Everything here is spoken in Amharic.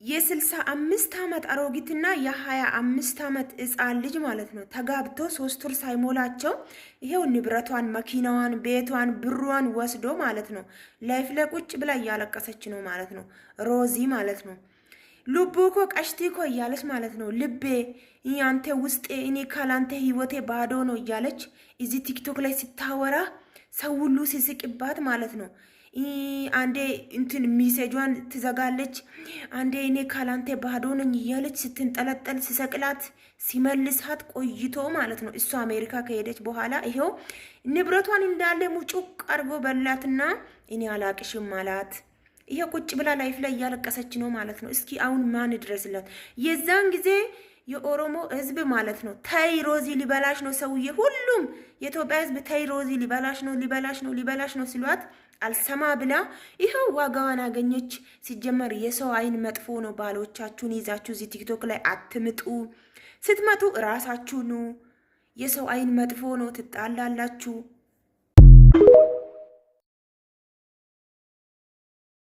የ65 ዓመት አሮጊትና የ25 ዓመት ሕፃን ልጅ ማለት ነው ተጋብቶ 3 ወር ሳይሞላቸው ይሄው ንብረቷን፣ መኪናዋን፣ ቤቷን፣ ብሯን ወስዶ ማለት ነው ላይፍ ላይ ቁጭ ብላ እያለቀሰች ነው ማለት ነው። ሮዚ ማለት ነው ልቡኮ ቀሽቲኮ እያለች ማለት ነው። ልቤ ያንተ ውስጤ እኔ ካላንተ ህይወቴ ባዶ ነው እያለች እዚህ ቲክቶክ ላይ ስታወራ ሰው ሁሉ ሲስቅባት ማለት ነው። አንዴ እንትን ሚሴጇን ትዘጋለች፣ አንዴ እኔ ካላንተ ባዶ ነኝ እያለች ስትንጠለጠል ሲሰቅላት ሲመልሳት ቆይቶ ማለት ነው። እሱ አሜሪካ ከሄደች በኋላ ይሄው ንብረቷን እንዳለ ሙጩቅ አርጎ በላትና እኔ አላቅሽም አላት። ይሄ ቁጭ ብላ ላይፍ ላይ እያለቀሰች ነው ማለት ነው። እስኪ አሁን ማን ድረስላት? የዛን ጊዜ የኦሮሞ ህዝብ ማለት ነው ታይ ሮዚ ሊበላሽ ነው ሰውዬ፣ ሁሉም የኢትዮጵያ ህዝብ ታይ ሮዚ ሊበላሽ ነው ሲሏት አልሰማ ብላ ይሄው ዋጋዋን አገኘች። ሲጀመር የሰው አይን መጥፎ ነው። ባሎቻችሁን ይዛችሁ እዚህ ቲክቶክ ላይ አትምጡ። ስትመጡ እራሳችሁ ኑ። የሰው አይን መጥፎ ነው፣ ትጣላላችሁ።